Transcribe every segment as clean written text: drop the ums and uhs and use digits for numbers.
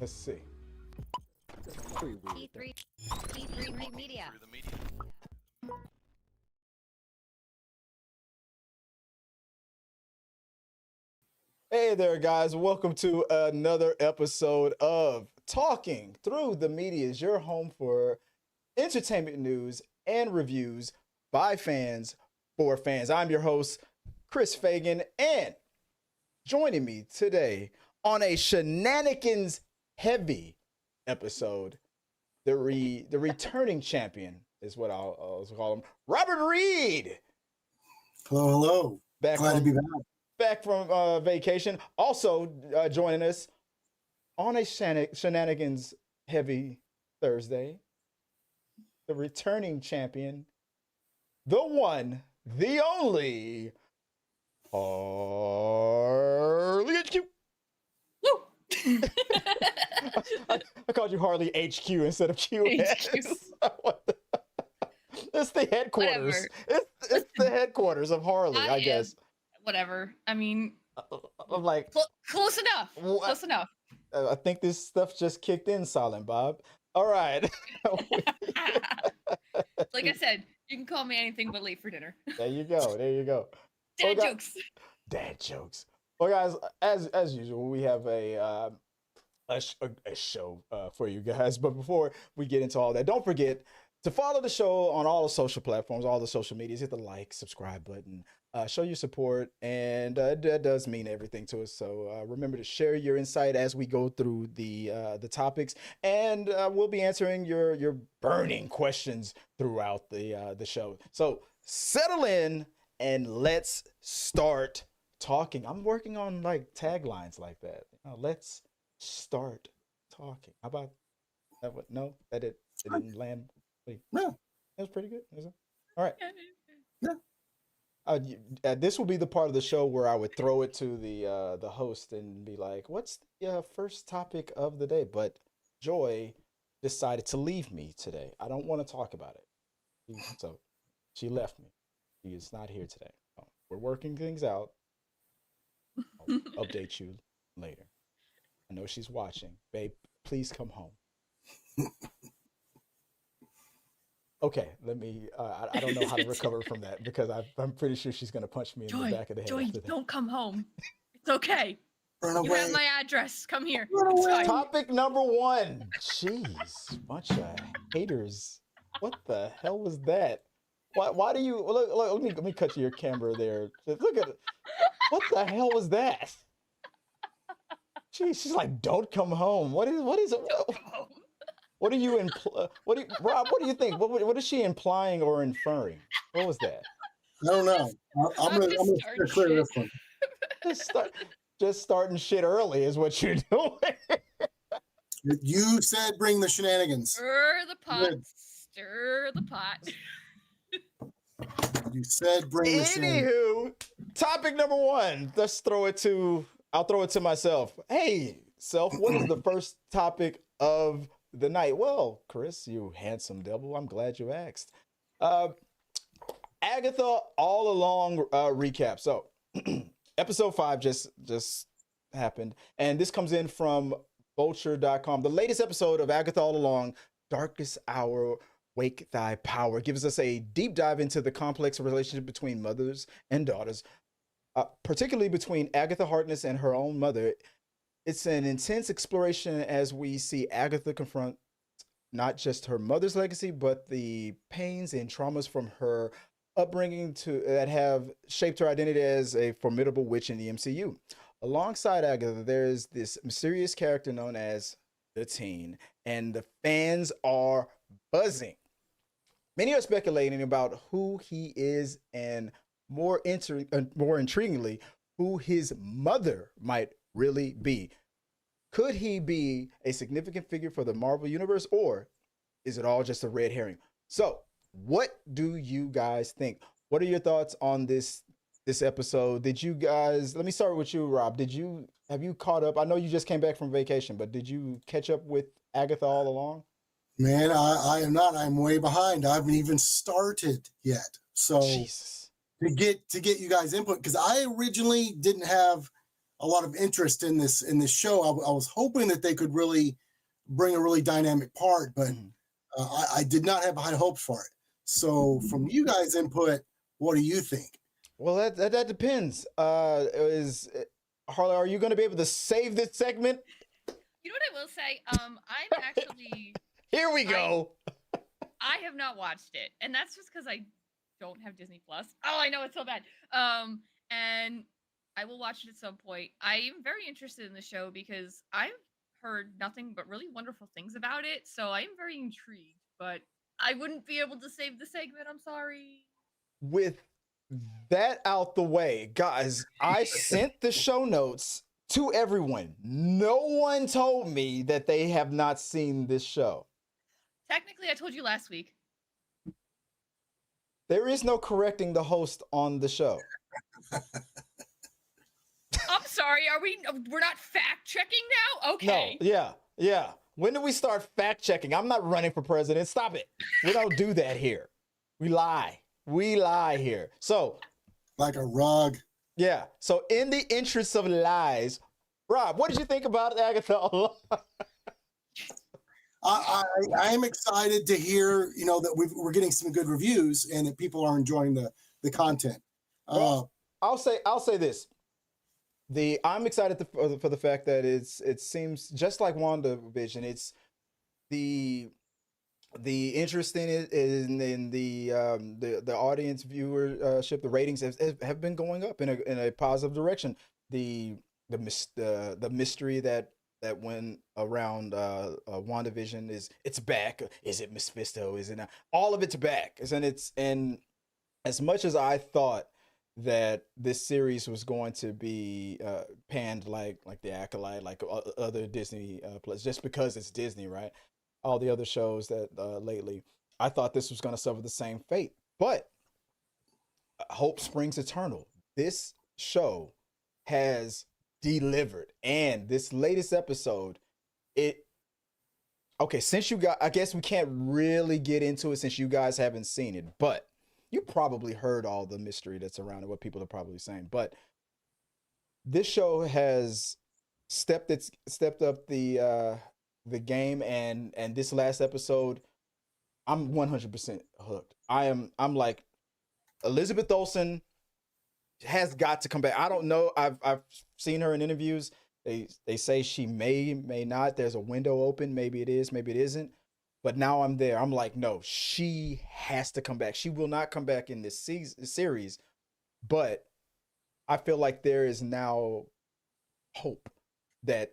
Let's see. E3 Media. Hey there, guys. Welcome to another episode of Talking Through the Media. Is your home for entertainment news and reviews by fans for fans. I'm your host, Chris Fagan, and joining me today on a shenanigans heavy episode, the returning champion is what I'll call him, Robert Reed. Hello. Glad to be back from vacation. Also joining us on a shenanigans heavy Thursday, the returning champion, the one, the only, Harley Q. Woo! I called you Harley HQ instead of QS. It's the headquarters. It's the headquarters of Harley, I guess. Whatever. I mean, I'm like close enough. Close enough. I think this stuff just kicked in, Silent Bob. All right. Like I said, you can call me anything but late for dinner. There you go. There you go. Dad jokes. Dad jokes. Well, guys, as usual, we have a show for you guys. But before we get into all that, don't forget to follow the show on all the social platforms, all the social medias. Hit the like, subscribe button. Show your support, and that does mean everything to us. So remember to share your insight as we go through the topics, and we'll be answering your burning questions throughout the show. So settle in and let's start talking. I'm working on like taglines like that. Let's start talking. How about that? No, it didn't land. Wait, no, that was pretty good. All right. Yeah. This will be the part of the show where I would throw it to the host and be like, "What's the first topic of the day?" But Joy decided to leave me today. I don't want to talk about it, so she left me. She is not here today. We're working things out. I'll update you later. I know she's watching, babe. Please come home. Okay, let me. I don't know how to recover from that because I'm pretty sure she's gonna punch me in the back of the head. Joy, don't come home. It's okay. Run away. You have my address. Come here. Topic number one. Jeez, bunch of haters. What the hell was that? Why do you look? Let me cut your camera there. Look at it. What the hell was that? Jeez, she's like, don't come home. What is it? What are you Rob? What do you think? What is she implying or inferring? What was that? I don't know. I'm gonna clear this one. Just starting shit early is what you're doing. You said bring the shenanigans. Stir the pot. Stir the pot. You said bring the shenanigans. Anywho, topic number one. I'll throw it to myself. Hey, self, what is the first topic of the night? Well, Chris, you handsome devil, I'm glad you asked. Agatha all along recap. So episode 5 just happened, and this comes in from vulture.com. The latest episode of Agatha All Along, Darkest Hour, Wake Thy Power, gives us a deep dive into the complex relationship between mothers and daughters, particularly between Agatha Harkness and her own mother. It's an intense exploration as we see Agatha confront not just her mother's legacy, but the pains and traumas from her upbringing that have shaped her identity as a formidable witch in the MCU. Alongside Agatha, there's this mysterious character known as the Teen, and the fans are buzzing. Many are speculating about who he is, and more intriguingly, who his mother might really be. Could he be a significant figure for the Marvel Universe, or is it all just a red herring? So, what do you guys think? What are your thoughts on this episode? Did you guys, let me start with you, Rob. Have you caught up? I know you just came back from vacation, but did you catch up with Agatha all along? Man, I am not. I'm way behind. I haven't even started yet. So Jesus. to get you guys input, because I originally didn't have a lot of interest in this show. I was hoping that they could really bring a really dynamic part, but I did not have high hopes for it. So, from you guys' input, what do you think? Well, that depends. Harley, are you going to be able to save this segment? You know what I will say? I'm actually. Here we go. I have not watched it, and that's just because I don't have Disney Plus. Oh, I know it's so bad. And I will watch it at some point. I am very interested in the show because I've heard nothing but really wonderful things about it, so I am very intrigued. But I wouldn't be able to save the segment. I'm sorry. With that out the way, guys, I sent the show notes to everyone. No one told me that they have not seen this show. Technically, I told you last week. There is no correcting the host on the show. I'm sorry. We're not fact checking now? Okay. No, yeah. When do we start fact checking? I'm not running for president. Stop it. We don't do that here. We lie. We lie here. So, like a rug. Yeah. So, in the interest of lies, Rob, what did you think about Agatha? I am excited to hear, that we're getting some good reviews and that people are enjoying the content. Well, I'll say this. I'm excited for the fact that it seems just like WandaVision. It's the interest in it in the audience viewership, the ratings have been going up in a positive direction. The mystery that went around WandaVision it's back. Is it Mephisto? Is it not? All of it's back. And as much as I thought that this series was going to be panned like the Acolyte, like other Disney plays, just because it's Disney, right? All the other shows that lately, I thought this was going to suffer the same fate. But hope springs eternal. This show has delivered, and this latest episode, since you got, I guess we can't really get into it since you guys haven't seen it, but you probably heard all the mystery that's around it, what people are probably saying. But this show has stepped up the game, and this last episode, I'm 100% hooked. I'm like, Elizabeth Olsen has got to come back. I don't know. I've seen her in interviews. They say she may not. There's a window open. Maybe it is. Maybe it isn't. But now I'm there. I'm like, no, she has to come back. She will not come back in this series. But I feel like there is now hope that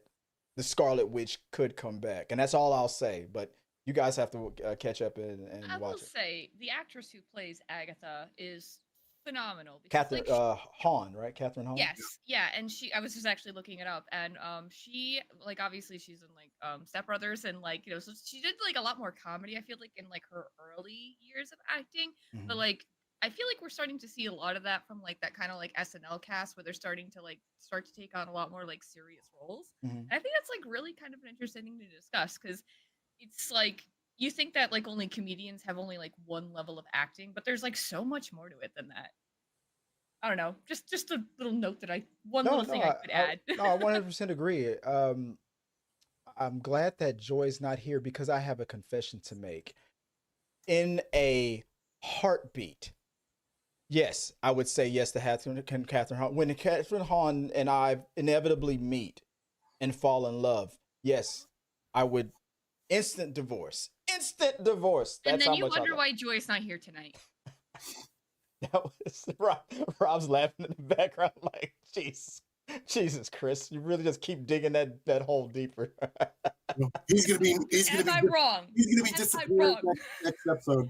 the Scarlet Witch could come back. And that's all I'll say. But you guys have to catch up and watch it. I will say, the actress who plays Agatha is phenomenal. Catherine Hahn, right? Catherine Hahn? Yes, yeah, and I was just actually looking it up, and she, like, obviously she's in like Step Brothers, and like, so she did like a lot more comedy, I feel like, in like her early years of acting. But like, I feel like we're starting to see a lot of that from like that kind of like SNL cast, where they're starting to take on a lot more like serious roles. And I think that's like really kind of an interesting thing to discuss, because it's like, you think that like only comedians have only like one level of acting, but there's like so much more to it than that. I don't know. Just a little note that I could add. No, I 100% agree. I'm glad that Joy's not here because I have a confession to make. In a heartbeat, yes, I would say yes to Catherine Hahn. When Catherine Hahn and I inevitably meet and fall in love, yes, I would. Instant divorce. That's and then you wonder why Joy's not here tonight. That was Rob's laughing in the background like, Jesus, Chris, you really just keep digging that hole deeper. He's gonna be wrong? He's gonna be disappeared next episode.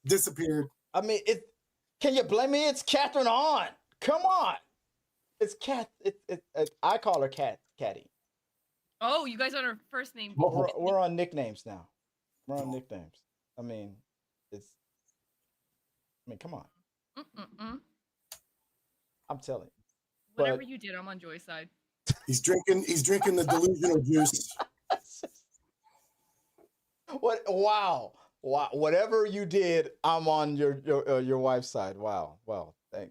Disappeared. I mean, can you blame me? It's Catherine Hahn. Come on. It's Cat. I call her Catty. Oh, you guys are on her first name. We're on nicknames now. We're on nicknames. I mean, come on. I'm telling you. Whatever you did, I'm on Joy's side. He's drinking the delusional juice. Wow. Whatever you did, I'm on your wife's side. Wow.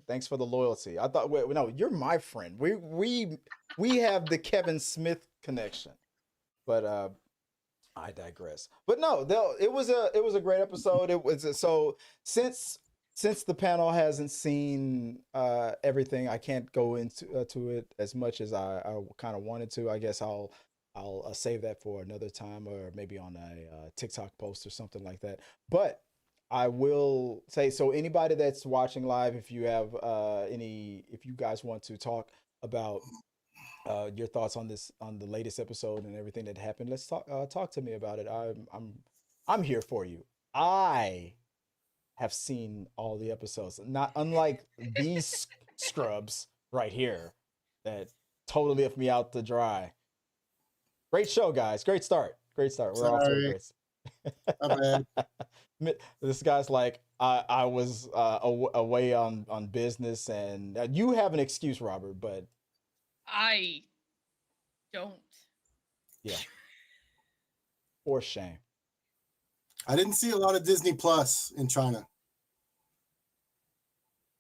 Thanks for the loyalty. I thought, no, you're my friend. We we have the Kevin Smith connection. But I digress. But no, it was a great episode. It was so since the panel hasn't seen everything, I can't go into to it as much as I kind of wanted to. I guess I'll save that for another time, or maybe on a TikTok post or something like that. But I will say, so anybody that's watching live, if you have if you guys want to talk about your thoughts on the latest episode and everything that happened, let's talk to me about it. I'm here for you. I have seen all the episodes, not unlike these scrubs right here that totally left me out to dry. Great show, guys. Great start. We're off to a great. This guy's like, I was away on business, and you have an excuse, Robert, but I don't. Yeah. For shame. I didn't see a lot of Disney Plus in China.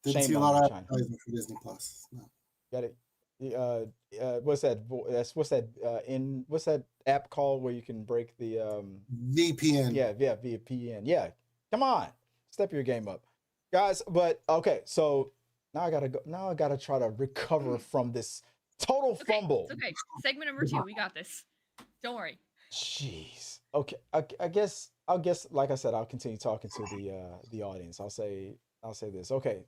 Didn't Shame see a on lot of China. advertising for Disney Plus. No. Got it. What's that? What's that app called where you can break the VPN? Yeah, VPN. Yeah, come on, step your game up, guys. But okay, so now I gotta go. Now I gotta try to recover from this total fumble. It's okay. Segment number 2, we got this. Don't worry. Jeez. Okay. I guess. Like I said, I'll continue talking to the audience. I'll say this. Okay.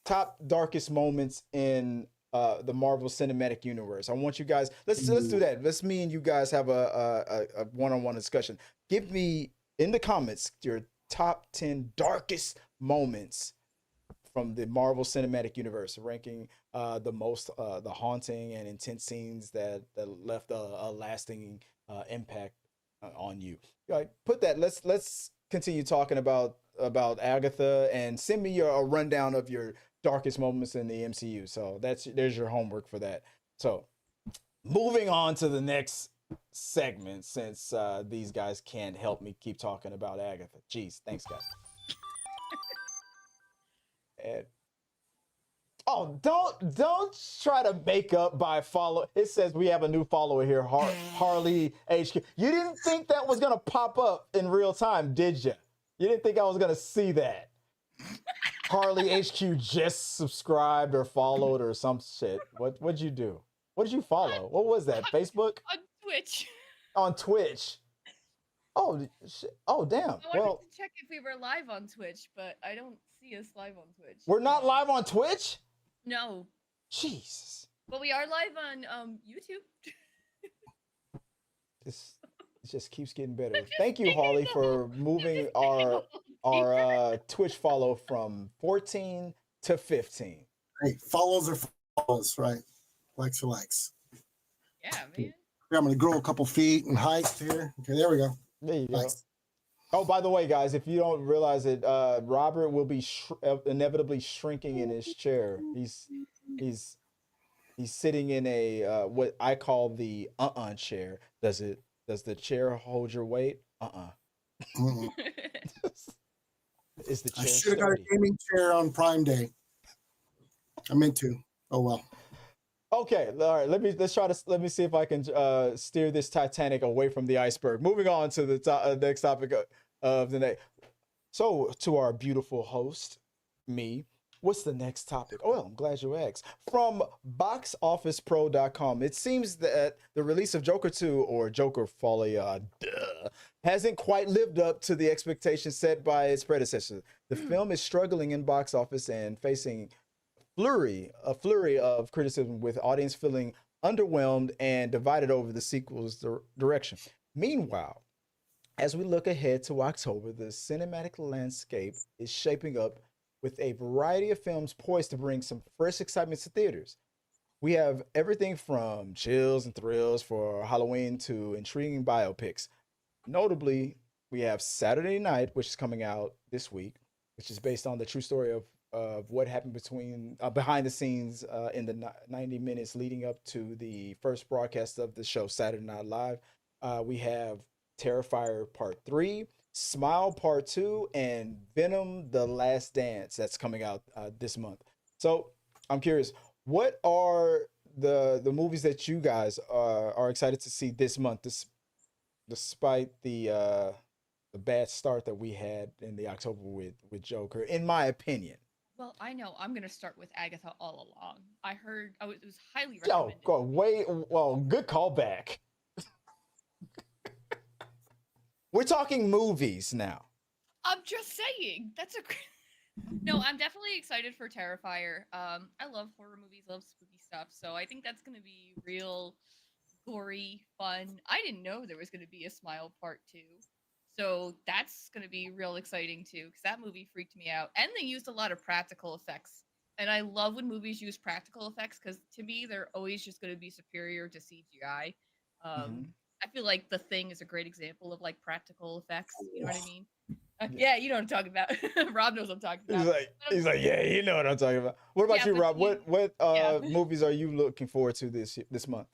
Top darkest moments in the Marvel Cinematic Universe. I want you guys. Let's do that. Let's me and you guys have a one-on-one discussion. Give me in the comments your top 10 darkest moments from the Marvel Cinematic Universe, ranking the most the haunting and intense scenes that left a lasting impact on you. Like, put that. Let's continue talking about Agatha, and send me a rundown of your darkest moments in the MCU. So there's your homework for that. So moving on to the next segment, since these guys can't help me keep talking about Agatha. Jeez, thanks guys. And don't try to make up by follow. It says we have a new follower here, Harley HQ. You didn't think that was gonna pop up in real time, did you? You didn't think I was gonna see that. Harley HQ just subscribed or followed or some shit. What'd you do? What did you follow? What was that? Facebook? On Twitch. On Twitch. Oh shit. Oh damn. I wanted to check if we were live on Twitch, but I don't see us live on Twitch. We're not live on Twitch? No. Jesus. But we are live on YouTube. It just keeps getting better. Thank you, Harley, for moving our Twitch follow from 14 to 15. Hey, follows are follows, right? Likes are likes. Yeah, man. I'm gonna grow a couple feet in height here. Okay, there we go. There you go. Nice. Oh, by the way, guys, if you don't realize it, Robert will be inevitably shrinking in his chair. He's sitting in a what I call the chair. Does the chair hold your weight? Mm-mm. Is the chair I should have got a gaming chair on Prime Day. I meant to. Oh well. Okay, all right. Let me see if I can steer this Titanic away from the iceberg. Moving on to the next topic of the night. So, to our beautiful host, me. What's the next topic? Oh, well, I'm glad you asked. From boxofficepro.com, it seems that the release of Joker 2, or Joker Folia, hasn't quite lived up to the expectations set by its predecessor. The film is struggling in box office and facing a flurry of criticism, with audience feeling underwhelmed and divided over the sequel's direction. Meanwhile, as we look ahead to October, the cinematic landscape is shaping up with a variety of films poised to bring some fresh excitement to theaters. We have everything from chills and thrills for Halloween to intriguing biopics. Notably, we have Saturday Night, which is coming out this week, which is based on the true story of what happened behind the scenes in the 90 minutes leading up to the first broadcast of the show, Saturday Night Live. We have Terrifier Part 3, Smile Part 2, and Venom: The Last Dance that's coming out this month. So I'm curious, what are the movies that you guys are excited to see this month, despite the bad start that we had in the October with Joker, in my opinion. Well, I know I'm gonna start with Agatha all along. I heard it was highly Oh, recommended. God, good callback. We're talking movies now. I'm just saying. No, I'm definitely excited for Terrifier. I love horror movies, love spooky stuff, so I think that's gonna be real gory, fun. I didn't know there was gonna be a Smile Part 2. So that's gonna be real exciting too, because that movie freaked me out. And they used a lot of practical effects. And I love when movies use practical effects because to me they're always just gonna be superior to CGI. Mm-hmm. I feel like The Thing is a great example of like practical effects. You know what I mean? Yeah, you know what I'm talking about. Rob knows what I'm talking about. He's like, yeah, you know what I'm talking about. What about you, Rob? What movies are you looking forward to this month?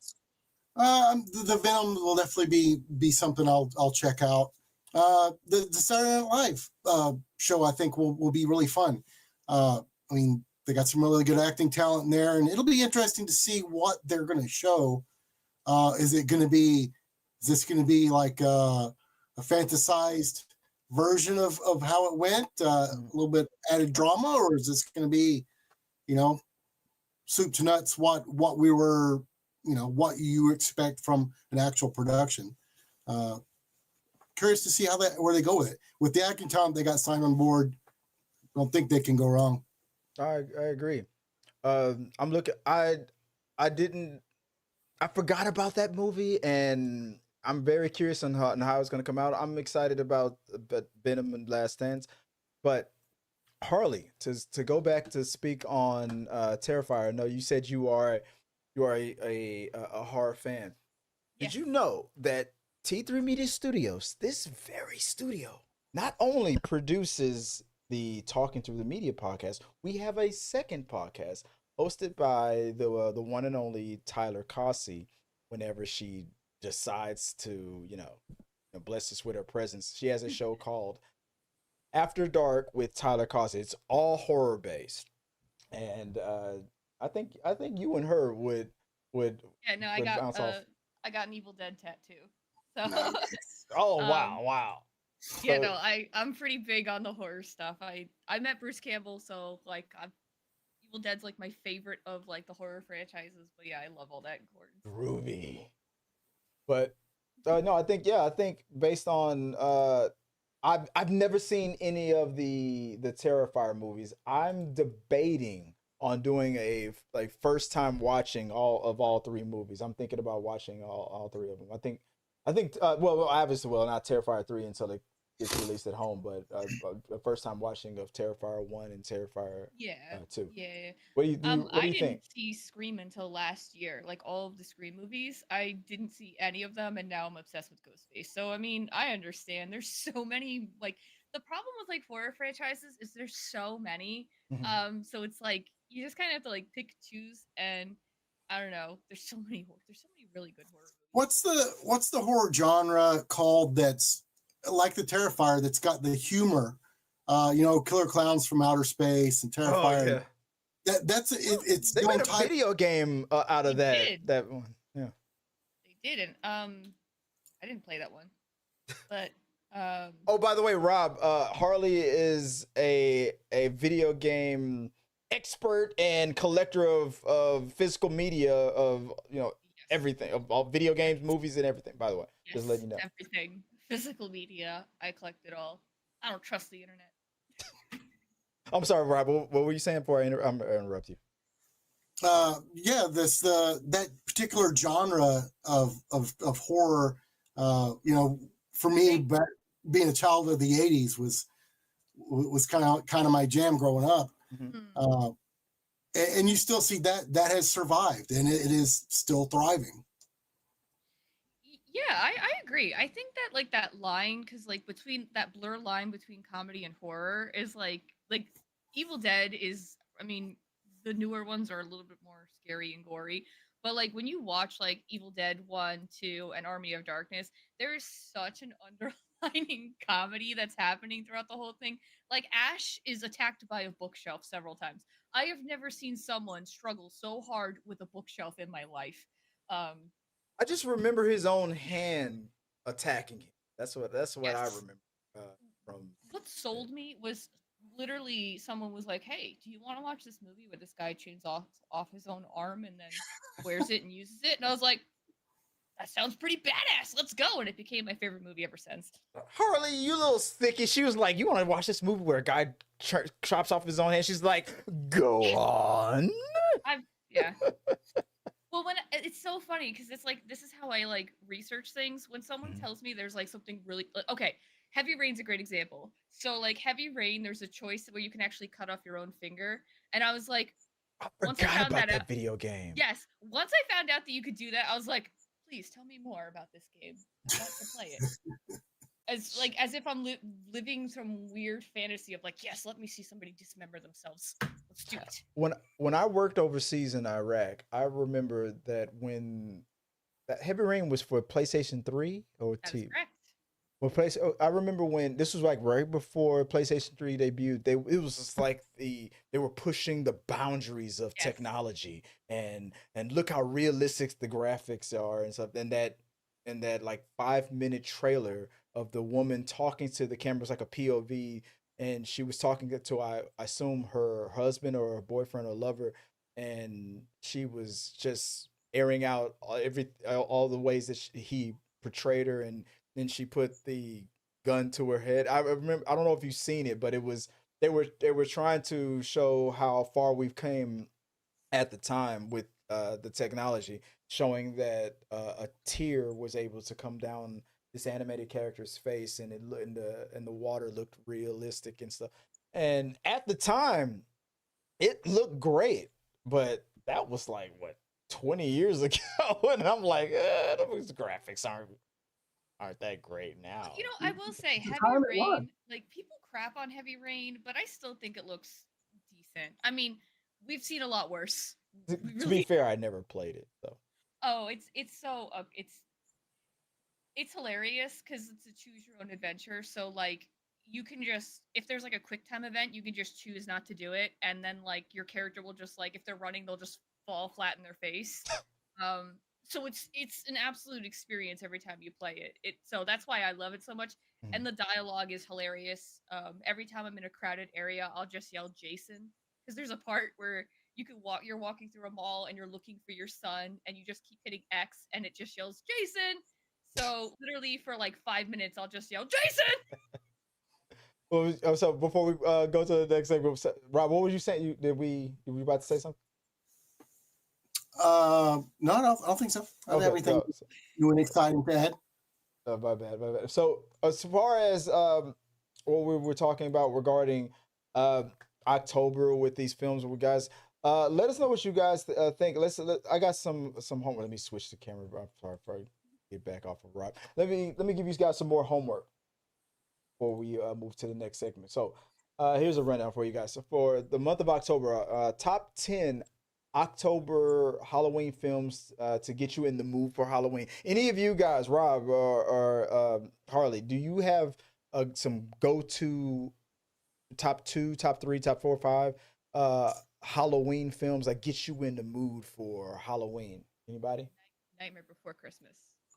The Venom will definitely be something I'll check out. The Saturday Night Live show I think will be really fun. I mean, they got some really good acting talent in there, and it'll be interesting to see what they're going to show. Is this going to be like a fantasized version of how it went, a little bit added drama, or is this going to be, soup to nuts what we were, what you expect from an actual production? Curious to see where they go with it. With the acting talent they got signed on board, I don't think they can go wrong. I agree. I'm looking. I forgot about that movie, and I'm very curious on how it's going to come out. I'm excited about Venom and Last Stands, but Harley, to go back to speak on Terrifier. I know you said you are a horror fan. Yeah. Did you know that T3 Media Studios, this very studio, not only produces the Talking Through the Media podcast, we have a second podcast hosted by the one and only Tyler Cossey. Whenever she decides to, bless us with her presence, she has a show called After Dark with Tyler Cossey. It's all horror based, and I think you and her would. Yeah, no, bounce off. I got an Evil Dead tattoo. So. Oh wow. Yeah, no, I'm pretty big on the horror stuff. I met Bruce Campbell, so like Evil Dead's like my favorite of like the horror franchises. But yeah, I love all that gore. Groovy. But no, I think based on I've never seen any of the Terrifier movies. I'm debating on doing a first time watching all three movies. I'm thinking about watching all three of them. I think well obviously not Terrifier 3 until it gets released at home, but a first time watching of Terrifier 1 and Terrifier 2. Yeah. What do you think? I didn't see Scream until last year. Like all of the Scream movies, I didn't see any of them, and now I'm obsessed with Ghostface. So I mean, I understand. There's so many. Like the problem with like horror franchises is there's so many. Mm-hmm. So it's like you just kind of have to like pick, choose, and I don't know. There's so many really good horror movies. What's the horror genre called that's like the Terrifier that's got the humor? Killer Clowns from Outer Space and Terrifier. Oh, yeah. It's they made a video game out of that one. Yeah, they did, and I didn't play that one, but oh, by the way, Rob, Harley is a video game expert and collector of physical media of everything, of all video games, movies, and everything. By the way, just letting you know, everything physical media, I collect it all. I don't trust the internet. I'm sorry, Rob. What were you saying before I interrupt you? That particular genre of horror, for me, being a child of the '80s was kind of my jam growing up. Mm-hmm. And you still see that has survived, and it is still thriving. Yeah, I agree. I think that like that line, because like between that blur line between comedy and horror is like Evil Dead is. I mean, the newer ones are a little bit more scary and gory, But like when you watch like Evil Dead 1, 2, and Army of Darkness, there is such an underlining comedy that's happening throughout the whole thing. Like Ash is attacked by a bookshelf several times. I have never seen someone struggle so hard with a bookshelf in my life. Um, I just remember his own hand attacking him. That's what I yes. remember from. What sold me was literally someone was like, "Hey, do you want to watch this movie where this guy chains off his own arm and then wears it and uses it?" And I was like, "That sounds pretty badass. Let's go!" And it became my favorite movie ever since. Harley, you little sticky. She was like, "You want to watch this movie where a guy chops off his own hand?" She's like, "Go on." Yeah. Well, when it's so funny because it's like this is how I like research things. When someone tells me there's like something really okay, Heavy Rain's a great example. So like Heavy Rain, there's a choice where you can actually cut off your own finger, and I was like, I once I forgot found about that that out, video game. yes, once I found out that you could do that, I was like, please tell me more about this game. I want to play it. As if I'm living some weird fantasy of like, yes, let me see somebody dismember themselves. Let's do it. When I worked overseas in Iraq, I remember that when that Heavy Rain was for PlayStation 3 or That 2. is correct. Well, I remember when this was like right before PlayStation 3 debuted. It was just like they were pushing the boundaries of Yes. technology and look how realistic the graphics are and stuff. And that like 5-minute trailer of the woman talking to the camera was like a POV, and she was talking to I assume her husband or her boyfriend or lover, and she was just airing out all the ways that he portrayed her, and then she put the gun to her head. I remember. I don't know if you've seen it, but it was they were trying to show how far we've came at the time with the technology, showing that a tear was able to come down this animated character's face, and and the water looked realistic and stuff. And at the time, it looked great, but that was like what 20 years ago, and I'm like, those graphics aren't that great now. You know, I will say Heavy Rain, like people crap on Heavy Rain, but I still think it looks decent. I mean, we've seen a lot worse. To be fair, I never played it though. Oh, it's so it's hilarious because it's a choose your own adventure. So like you can just if there's like a quick time event, you can just choose not to do it, and then like your character will just like if they're running, they'll just fall flat in their face. So it's an absolute experience every time you play it. So that's why I love it so much. And the dialogue is hilarious. Every time I'm in a crowded area, I'll just yell Jason because there's a part where you're walking through a mall and you're looking for your son and you just keep hitting X and it just yells Jason. So literally for like 5 minutes, I'll just yell Jason. Well, so before we go to the next segment, Rob, what was you saying? Were you about to say something? No, I don't think so. I don't have anything new and exciting to add. My bad. So as far as what we were talking about regarding October with these films, guys, let us know what you guys think. I got some homework. Let me switch the camera. I'm sorry before I get back off of Rob. Let me give you guys some more homework before we move to the next segment. So here's a rundown for you guys. So for the month of October, top 10 October Halloween films to get you in the mood for Halloween. Any of you guys, Rob or Harley, do you have some go-to top 2, top 3, top 4, 5 Halloween films that get you in the mood for Halloween? Anybody? Nightmare Before Christmas.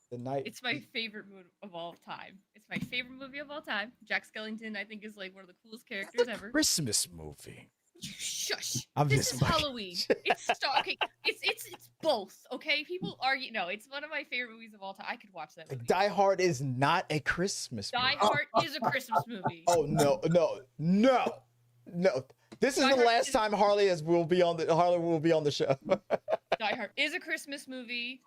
The Night. It's my favorite movie of all time. It's my favorite movie of all time. Jack Skellington, I think, is like one of the coolest characters ever. Christmas movie. Shush. I'm this just is Halloween. It's okay. It's both. Okay, people argue. No, it's one of my favorite movies of all time. I could watch that movie. Die Hard is not a Christmas movie. Die Hard is a Christmas movie. Oh no. This is the last time Harley will be on the show. Die Hard is a Christmas movie.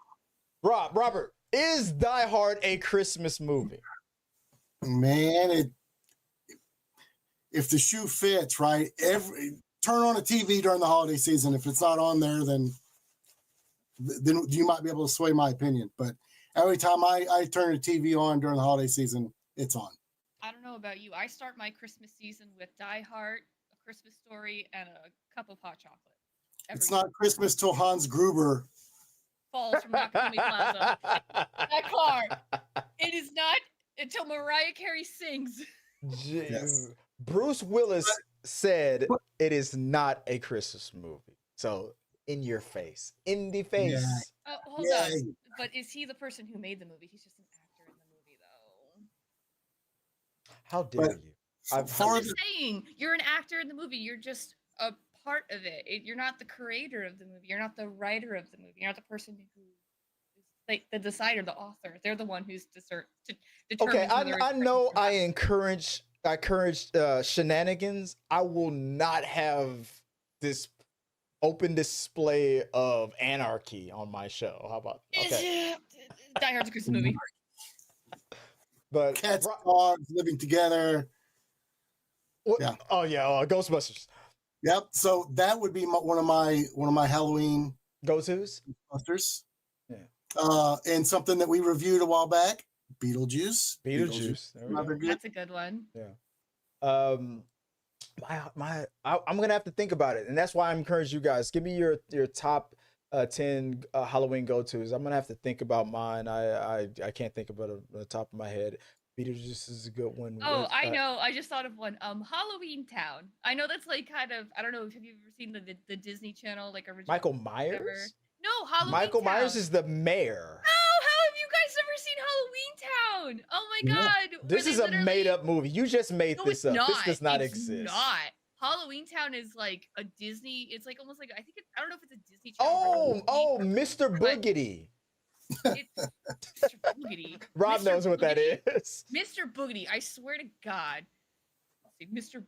Robert, is Die Hard a Christmas movie? Man, if the shoe fits, right? Turn on a TV during the holiday season. If it's not on there, then you might be able to sway my opinion. But every time I turn the TV on during the holiday season, it's on. I don't know about you. I start my Christmas season with Die Hard, A Christmas Story, and a cup of hot chocolate. It's not Christmas till Hans Gruber falls from Nakatomi Plaza. That car. It is not until Mariah Carey sings. Yes. Bruce Willis said it is not a Christmas movie. So in your face, in the face. Yeah. Oh, hold on. But is he the person who made the movie? He's just an actor in the movie, though. How dare you? I'm just saying, you're an actor in the movie. You're just a part of it. You're not the creator of the movie. You're not the writer of the movie. You're not the person who is like the decider, the author. They're the one who's okay, I know I encourage shenanigans. I will not have this open display of anarchy on my show. How about Die Hard's a Christmas movie. But cats, dogs living together. Yeah. Oh yeah, Ghostbusters. Yep. So that would be one of my Halloween go-tos. Ghostbusters. Yeah. And something that we reviewed a while back, Beetlejuice. That's a good one. Yeah. I'm gonna have to think about it, and that's why I'm encouraging you guys. Give me your top 10 Halloween go-tos. I'm gonna have to think about mine. I can't think about it on the top of my head. Beetlejuice is a good one. Oh, I know. I just thought of one. Halloween Town. I know that's like kind of. I don't know. Have you ever seen the Disney Channel like original? Michael Myers. No, Halloween. Michael Town. Myers is the mayor. Oh, how have you guys never seen Halloween Town? Oh my God! This is a made-up movie. You just made this up. This does not exist. Not. Halloween Town is like a Disney. It's like almost like I don't know if it's a Disney Channel. Oh, Mr. Boogedy. It's Mr. Boogedy. Rob knows what that is. Mr. Boogedy. I swear to God. Mr.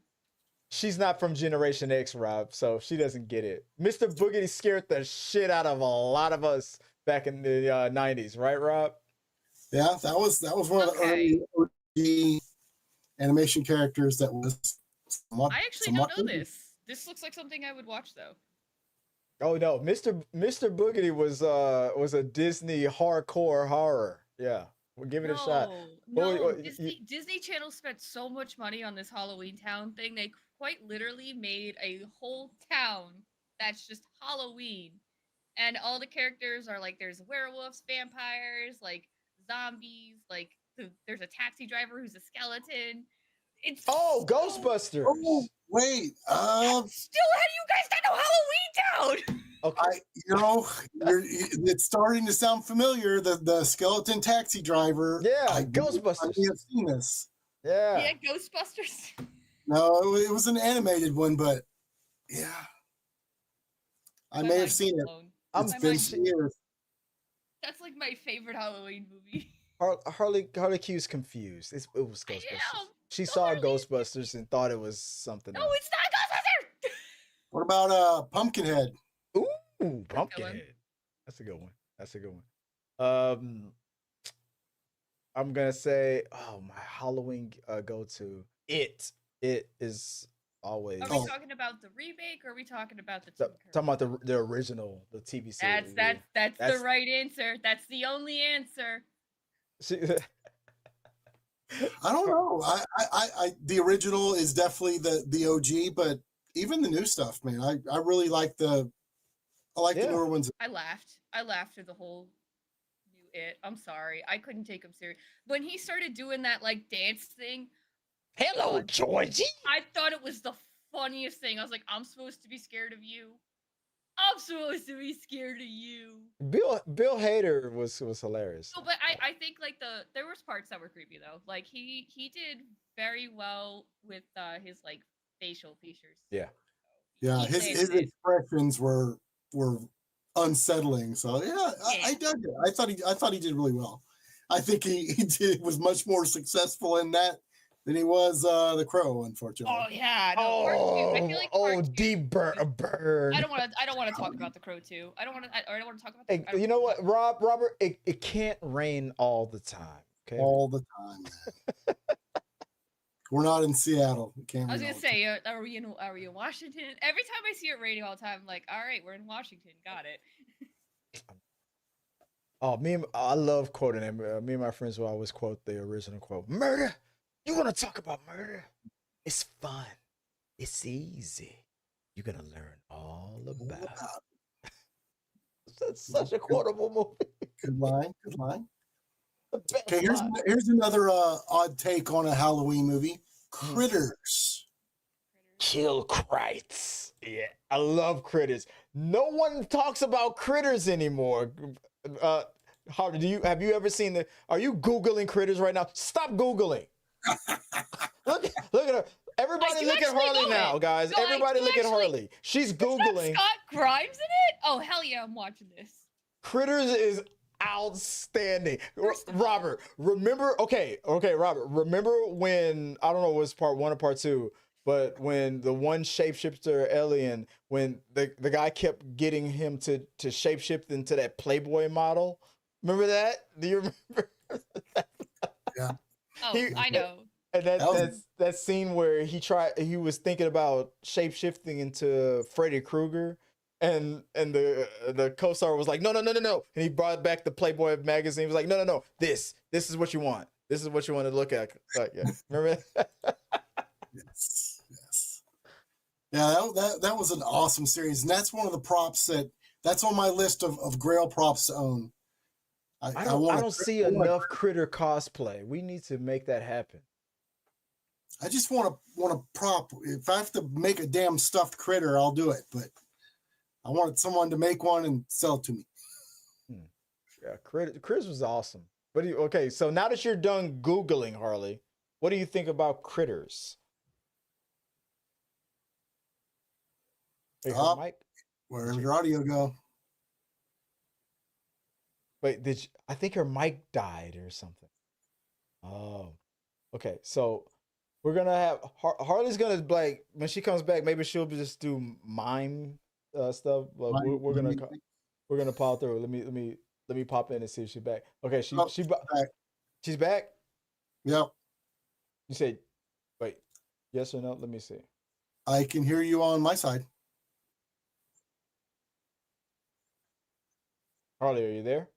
She's not from Generation X, Rob, so she doesn't get it. Mr. Boogedy scared the shit out of a lot of us back in the 90s, right, Rob? Yeah, that was one of the early OG animation characters that was. I actually don't know this. This looks like something I would watch, though. Oh no, Mr. Boogedy was a Disney hardcore horror. Yeah, we'll give it a shot. No, Disney Channel spent so much money on this Halloween Town thing. They quite literally made a whole town that's just Halloween, and all the characters are like there's werewolves, vampires, like zombies, like there's a taxi driver who's a skeleton. It's Ghostbusters. Oh, wait. Still, how do you guys not know Halloween Town? Okay. It's starting to sound familiar. The skeleton taxi driver. Yeah, Ghostbusters. I have seen this. Yeah. Yeah, Ghostbusters. No, it was an animated one, but yeah, I may have seen it. It's been years. That's like my favorite Halloween movie. Harley Q's confused. It was Ghostbusters. She saw Ghostbusters and thought it was something else. No, it's not Ghostbusters. What about Pumpkinhead? Ooh, Pumpkinhead. That's a good one. I'm gonna say, my Halloween go-to. It is always. Are we talking about the remake, or are we talking about the talking about the original, the TV series? That's the right answer. That's the only answer. I don't know. I the original is definitely the OG, but even the new stuff, man, I really like the newer ones. I laughed through the whole new It. I'm sorry, I couldn't take him serious when he started doing that like dance thing. Hello, Georgie. I thought it was the funniest thing. I was like, I'm supposed to be scared of you. I'm supposed to be scared of you. Bill Hader was hilarious. No, but I think like there was parts that were creepy though. Like he did very well with his like facial features. Yeah. Yeah, his expressions were unsettling. So yeah, I dug it. I thought he did really well. I think he was much more successful in that than he was the Crow, unfortunately. Oh yeah, no, I feel like deep burn. I don't want to talk about the Crow 2. I don't want to talk about. Hey, you know what, Robert? It can't rain all the time. Okay. All the time. We're not in Seattle. I was gonna say, are we in Washington? Every time I see it raining all the time, I'm like, all right, we're in Washington. Got it. I love quoting him. Me and my friends will always quote the original quote: "Murder. You want to talk about murder? It's fun. It's easy. You're gonna learn all about it." That's such a quotable movie. Good line. Good line. Okay, here's another odd take on a Halloween movie. Critters. Kill Crites. Yeah, I love Critters. No one talks about Critters anymore. Harley, have you ever seen are you Googling Critters right now? Stop Googling. look at her. Everybody look at Harley now, guys. Everybody look at Harley. She's Googling. Scott Grimes in it? Oh, hell yeah, I'm watching this. Critters is outstanding. Robert, remember, Robert, remember when, I don't know if it was part 1 or part 2, but when the one shapeshifter alien, when the guy kept getting him to shapeshift into that Playboy model. Remember that? Do you remember? Yeah. Oh, I know. And that scene where he was thinking about shapeshifting into Freddy Krueger, and the co-star was like, no, and he brought back the Playboy magazine. He was like, no, this is what you want. This is what you want to look at. Yeah. Remember that? Yes. Yeah, that was an awesome series, and that's one of the props that's on my list of Grail props to own. I don't see enough Critter cosplay. We need to make that happen. I just want a prop. If I have to make a damn stuffed critter, I'll do it. But I wanted someone to make one and sell it to me. Yeah, Critters was awesome. Okay, so now that you're done Googling, Harley, what do you think about Critters? Hey, Mike? Wherever your audio go. Wait, I think her mic died or something. Oh, okay. So we're gonna have Harley's gonna, like, when she comes back, maybe she'll just do mime stuff. But we're gonna pop through. Let me pop in and see if she's back. Okay, she's back. Yep. You said, wait, yes or no? Let me see. I can hear you on my side. Harley, are you there?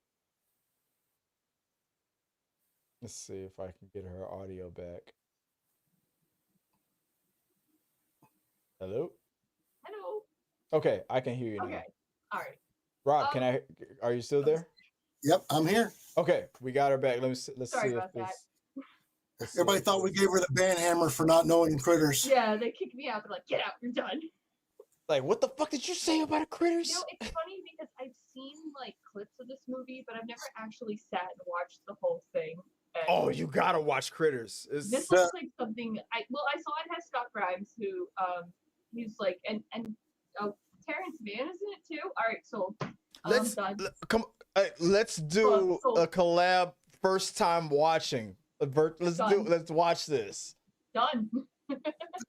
Let's see if I can get her audio back. Hello? Hello. Okay, I can hear you now. Okay, all right. Rob, are you still there? Yep, I'm here. Okay, we got her back. Let's see if this. Everybody thought we gave her the banhammer for not knowing Critters. Yeah, they kicked me out. They're like, get out, you're done. Like, what the fuck did you say about a Critters? You know, it's funny because I've seen like clips of this movie, but I've never actually sat and watched the whole thing. Oh, you gotta watch Critters. This looks like something I saw it has Scott Grimes, who he's like, and Terrence Mann is in it too. All right, so let's do a collab first time watching. Let's watch this. Done.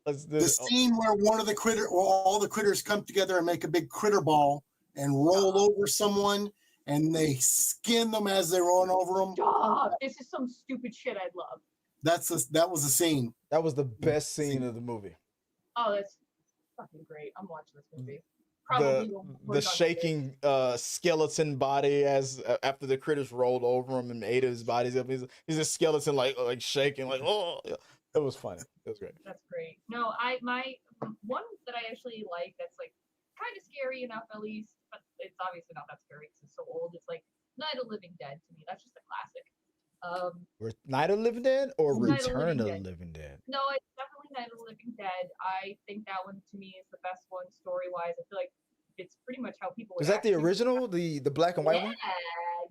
Let's do the scene where all the critters come together and make a big critter ball and roll over someone, and they skin them as they run over them. Stop. This is some stupid shit I'd love. That was the scene. That was the best scene of the movie. Oh, that's fucking great. I'm watching this movie. Probably the shaking skeleton body after the critters rolled over him and ate his body. He's a skeleton like shaking like, oh yeah. It was funny. It was great. That's great. No, my one that I actually like that's like kind of scary enough at least, but it's obviously not that scary because it's so old. It's like Night of the Living Dead to me. That's just a classic. Night of the Living Dead or Return of the Dead. Living Dead? No, it's definitely Night of the Living Dead. I think that one to me is the best one story wise. I feel like it's pretty much how people. Is that the original, the black and white one?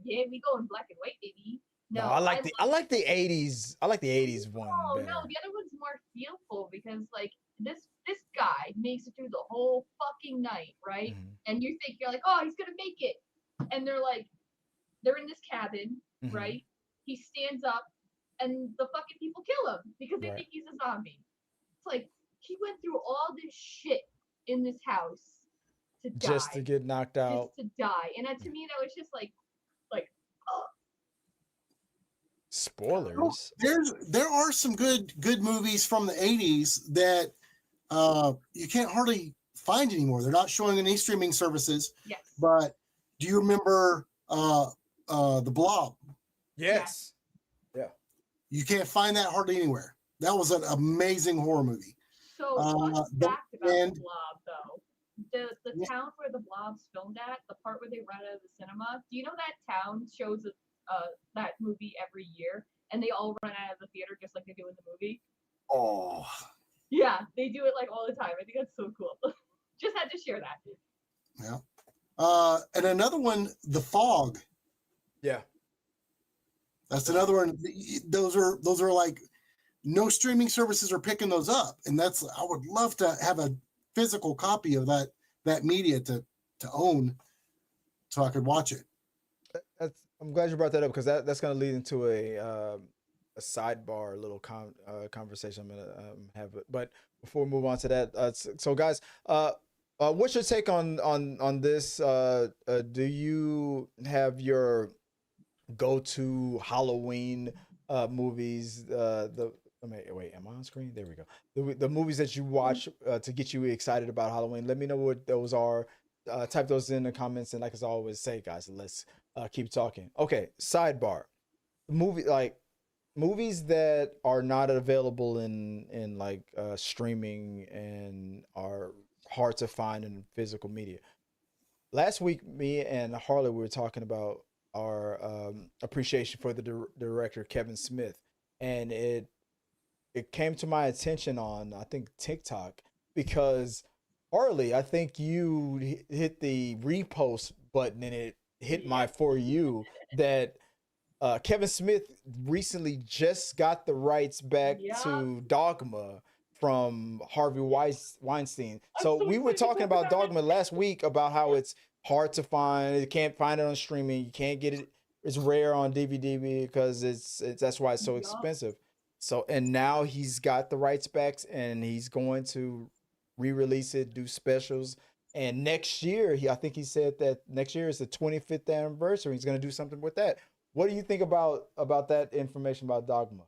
Yeah, we go in black and white, baby. No, I like the 80s. I like the 80s one. Oh no, the other one's more feelful because like this guy makes it through the whole fucking night, right? Mm-hmm. And you're like, oh, he's gonna make it. And they're in this cabin, mm-hmm. right? He stands up and the fucking people kill him because they think he's a zombie. It's like he went through all this shit in this house to die. Just to get knocked out. Just to die. And to me that was just like oh. Spoilers. There are some good movies from the 80s that you can't hardly find anymore. They're not showing on any streaming services. Yes. But do you remember The Blob? Yes. Yeah. You can't find that hardly anywhere. That was an amazing horror movie. So what's fact about The Blob though? the town where the Blob's filmed at, the part where they run out of the cinema. Do you know that town shows that movie every year, and they all run out of the theater just like they do in the movie? Oh, Yeah, they do it like all the time. I think that's so cool. Just had to share that. yeah. And another one, The Fog. Yeah. That's another one. Those are like no streaming services are picking those up, and I would love to have a physical copy of that media to own, so I could watch it. I'm glad you brought that up because that's going to lead into a sidebar little conversation I'm going to have. But before we move on to that, so guys, what's your take on this? Do you have your go-to Halloween movies? Wait, am I on screen? There we go. The movies that you watch to get you excited about Halloween. Let me know what those are. Type those in the comments, and like I always say, guys, let's keep talking. Okay, sidebar. Movies that are not available in like streaming and are hard to find in physical media. Last week, me and Harley we were talking about our appreciation for the director Kevin Smith, and it came to my attention on I think TikTok because Harley, I think you hit the repost button and it hit my For You that Kevin Smith recently just got the rights back to Dogma from Harvey Weinstein. So we were talking about Dogma last week about how it's hard to find. You can't find it on streaming. You can't get it. It's rare on DVD because it's that's why it's so expensive. So and now he's got the rights back and he's going to re-release it, do specials. And next year, I think he said that next year is the 25th anniversary. He's going to do something with that. What do you think about that information about Dogma?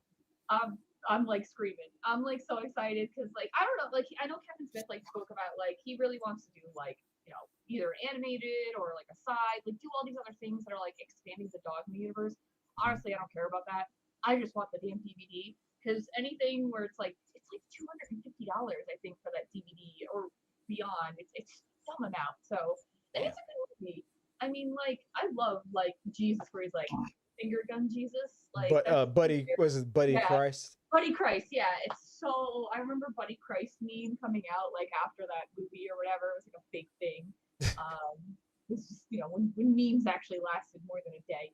I'm like screaming. I'm like so excited because like I don't know, like I know Kevin Smith like spoke about like he really wants to do like either animated or like a side, like do all these other things that are like expanding the Dogma universe. Honestly, I don't care about that. I just want the damn DVD because anything where it's like $250 I think for that DVD or beyond, it's some amount. So it's a good movie. I mean, like I love like Jesus, where he's like finger gun Jesus, like. But Buddy was it Buddy Christ? Buddy Christ, yeah. It's so I remember Buddy Christ meme coming out like after that movie or whatever. It was like a big thing. It's just when memes actually lasted more than a day.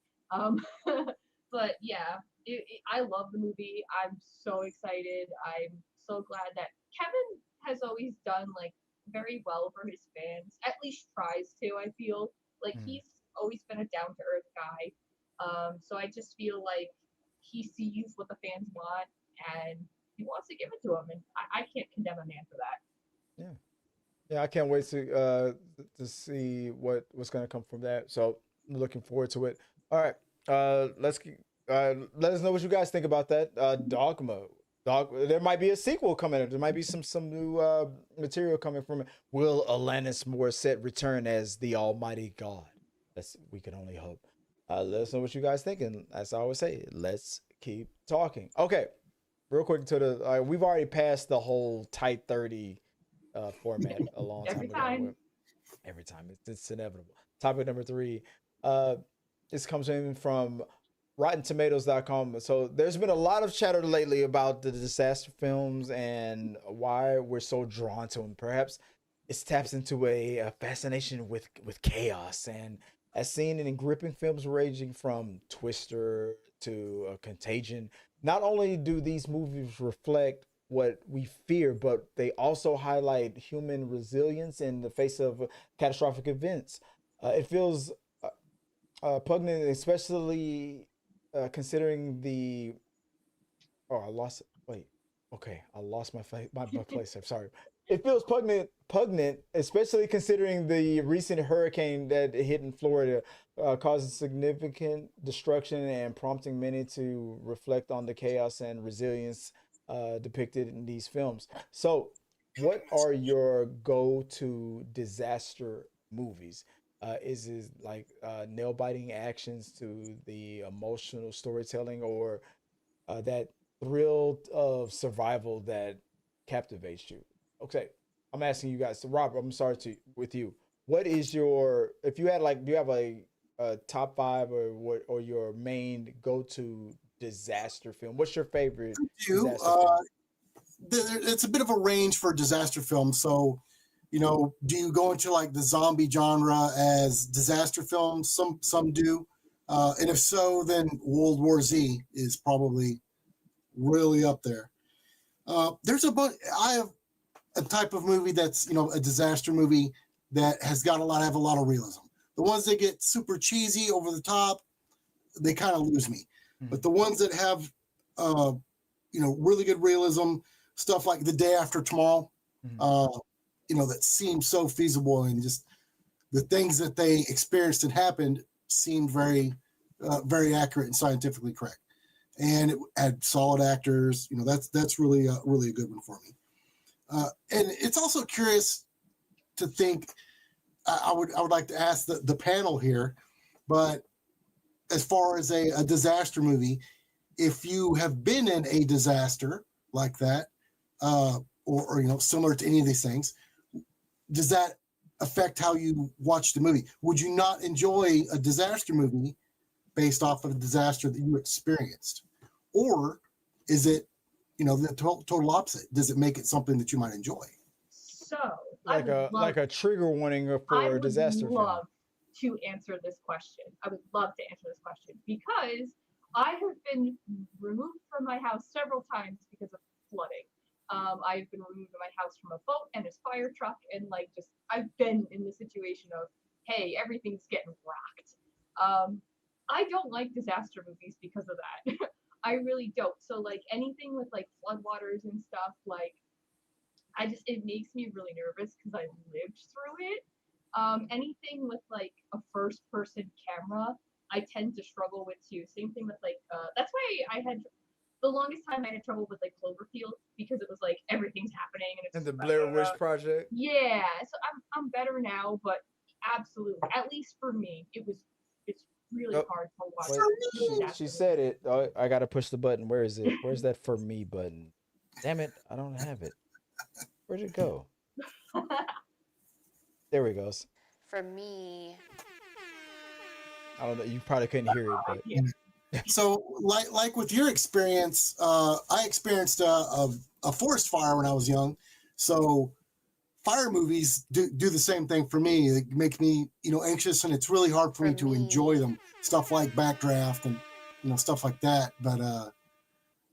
But yeah, I love the movie. I'm so excited. I'm so glad that Kevin has always done like very well for his fans. At least tries to. I feel like he's always been a down to earth guy. So I just feel like he sees what the fans want and he wants to give it to them, and I can't condemn a man for that. Yeah, I can't wait to see what's going to come from that. So I'm looking forward to it. All right, let us know what you guys think about that. Dogma. There might be a sequel coming. There might be some new material coming from it. Will Alanis Morissette return as the Almighty God? We can only hope. Let us know what you guys think, and as I always say, let's keep talking. Okay, real quick we've already passed the whole tight 30 format a long time ago. Every time it's inevitable. Topic number 3. This comes in from RottenTomatoes.com. So there's been a lot of chatter lately about the disaster films and why we're so drawn to them. Perhaps it taps into a fascination with chaos, and as seen in gripping films ranging from Twister to Contagion. Not only do these movies reflect what we fear, but they also highlight human resilience in the face of catastrophic events. It feels poignant, especially considering the. Oh, I lost. Wait. Okay, I lost my place. I'm sorry. It feels poignant, especially considering the recent hurricane that hit in Florida, causing significant destruction and prompting many to reflect on the chaos and resilience depicted in these films. So, what are your go-to disaster movies? Is it like nail-biting actions to the emotional storytelling, or that thrill of survival that captivates you? Okay, I'm asking you guys. So Robert, I'm sorry with you. What is your if you had like do you have a top five or your main go to disaster film? What's your favorite disaster film? It's a bit of a range for disaster films. So, do you go into like the zombie genre as disaster films? Some do, and if so, then World War Z is probably really up there. There's a bunch. I have a type of movie that's a disaster movie that has got have a lot of realism. The ones that get super cheesy, over the top, they kind of lose me. Mm-hmm. But the ones that have really good realism, stuff like The Day After Tomorrow, that seemed so feasible, and just the things that they experienced and happened seemed very, very accurate and scientifically correct. And it had solid actors. That's really a good one for me. And it's also curious to think. I would like to ask the panel here, but as far as a disaster movie, if you have been in a disaster like that, or similar to any of these things, does that affect how you watch the movie? Would you not enjoy a disaster movie based off of a disaster that you experienced, or is it the total opposite? Does it make it something that you might enjoy? So like a trigger warning for a disaster film. I would love to answer this question. I would love to answer this question because I have been removed from my house several times because of flooding. I've been removed from my house from a boat and a fire truck, and I've been in the situation of, hey, everything's getting rocked. I don't like disaster movies because of that. I really don't. So anything with floodwaters and stuff, it makes me really nervous because I lived through it. Anything with a first person camera, I tend to struggle with too. Same thing with that's why I had the longest time I had trouble with Cloverfield, because it was everything's happening and the Blair Witch Project. Yeah, so I'm better now, but absolutely, at least for me, it's really hard to watch. Wait, she said it. Oh, I gotta push the button. Where is it? Where's that for me button? Damn it, I don't have it. Where'd it go? There it goes. For me, I don't know. You probably couldn't hear it, but yeah. So, like with your experience, I experienced a forest fire when I was young. So, fire movies do the same thing for me. It makes me, anxious, and it's really hard for me to enjoy them. Stuff like Backdraft and stuff like that. But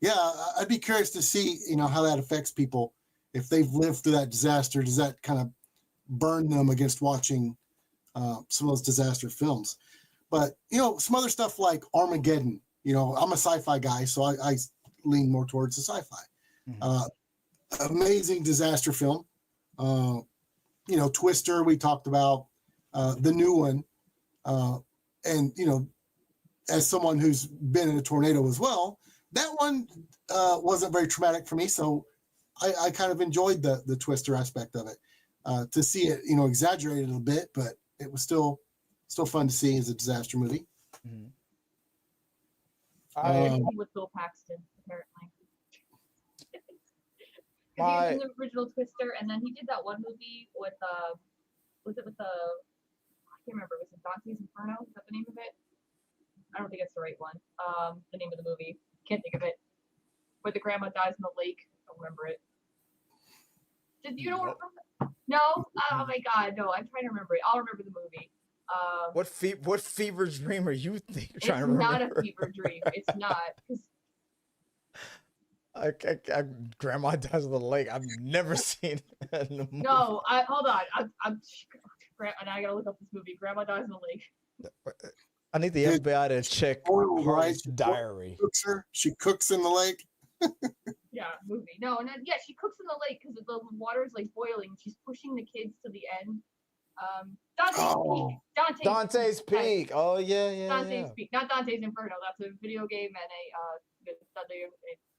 yeah, I'd be curious to see how that affects people if they've lived through that disaster. Does that kind of burn them against watching some of those disaster films? But, some other stuff like Armageddon, I'm a sci-fi guy, so I lean more towards the sci-fi. Mm-hmm. Amazing disaster film. Twister, we talked about, the new one. And, as someone who's been in a tornado as well, that one wasn't very traumatic for me. So I kind of enjoyed the Twister aspect of it. To see it, exaggerated a little bit, but it was still fun to see as a disaster movie. Mm-hmm. With Bill Paxton, apparently. He was in the original Twister, and then he did that one movie with was it with I can't remember. Was it Dante's Inferno? Is that the name of it? I don't think it's the right one. The name of the movie, can't think of it. Where the grandma dies in the lake. Don't remember it. Did you know? No? Oh my God, no! I'm trying to remember it. I'll remember the movie. What fever dream are you trying to remember? It's not a fever dream. It's not. Grandma dies in the lake. I've never seen that in a movie. No, hold on. I'm and I gotta look up this movie. Grandma dies in the lake. I need the FBI to check Harley's diary. She cooks in the lake. Yeah, movie. No, yeah, she cooks in the lake because the water is boiling. She's pushing the kids to the end. Dante's Peak. Oh yeah. Dante's Peak, not Dante's Inferno. That's a video game and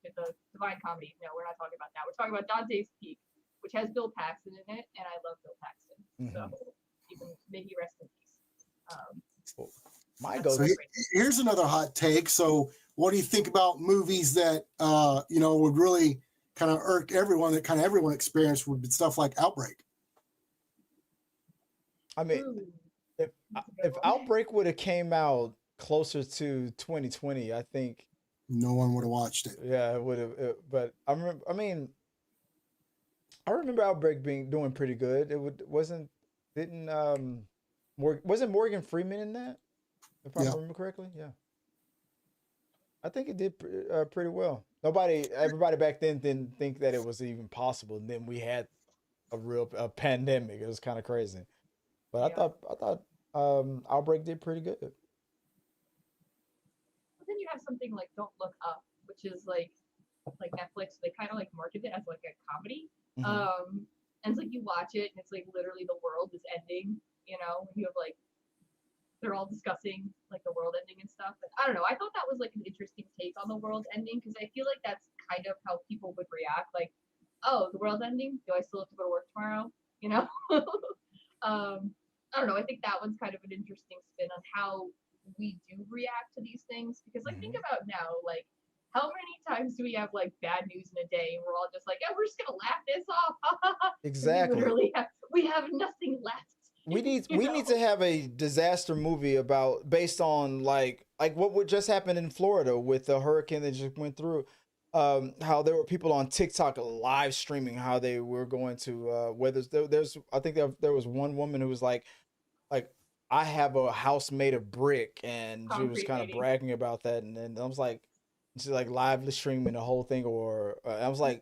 it's a divine comedy. No, we're not talking about that. We're talking about Dante's Peak, which has Bill Paxton in it, and I love Bill Paxton. Mm-hmm. So may he rest in peace. My go. So here's another hot take. So, what do you think about movies that would really kind of irked everyone, that kind of everyone experienced, would be stuff like Outbreak. I mean, Ooh, if that's a good one. Outbreak would have came out closer to 2020, I think. No one would have watched it. Yeah, it would have. But I remember. I mean, I remember Outbreak doing pretty good. Wasn't Morgan Freeman in that? If I Yeah. remember correctly, yeah. I think it did pretty well. Everybody back then didn't think that it was even possible, and then we had a pandemic. It was kind of crazy. But Yeah. I thought Outbreak did pretty good. But then you have something like Don't Look Up, which is like Netflix. They kind of like market it as like a comedy. Mhm. And it's like you watch it and it's like literally the world is ending. You know, when you have like they're all discussing like the world ending and stuff. But I don't know. I thought that was like an interesting take on the world ending because I feel like that's kind of how people would react. Like, oh, the world's ending. Do I still have to go to work tomorrow? You know. I don't know. I think that one's kind of an interesting spin on how we do react to these things because like think about now, like how many times do we have like bad news in a day and we're all just like, yeah, we're just gonna laugh this off. Exactly. We have nothing left. We need to have a disaster movie based on like what just happened in Florida with the hurricane that just went through. How there were people on TikTok live streaming how they were going to there's I think there was one woman who was like I have a house made of brick, and she was Concrete kind of lady. bragging about that, and then I was like, she's like live streaming the whole thing, or I was like,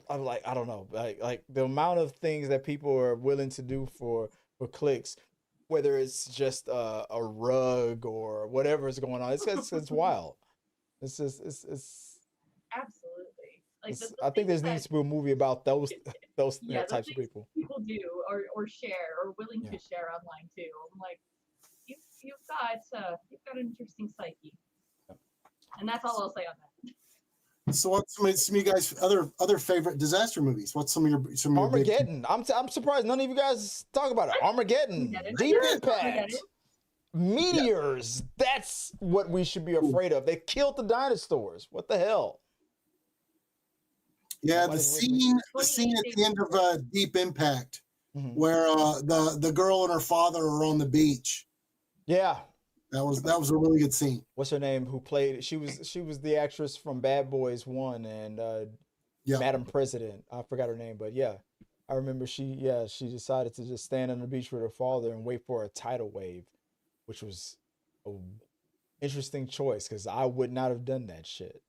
I'm like, I don't know, like the amount of things that people are willing to do for clicks, whether it's just a rug or whatever is going on, it's wild. It's just Absolutely. Like the I think there things needs that to be a movie about those yeah, the types of things people. people do or share or willing Yeah. to share online too. I'm like, you've got an interesting psyche. And that's all I'll say on that. So what's some of you guys other favorite disaster movies? What's some of your big Armageddon. I'm surprised none of you guys talk about it. Armageddon. Deep Impact. Meteors. That's what we should be afraid of. They killed the dinosaurs. What the hell? Yeah, the scene at the end of Deep Impact, where the girl and her father are on the beach. Yeah, that was a really good scene. What's her name? Who played? She was the actress from Bad Boys 1 and Madam President. I forgot her name, but yeah, I remember she decided to just stand on the beach with her father and wait for a tidal wave, which was a interesting choice because I would not have done that shit.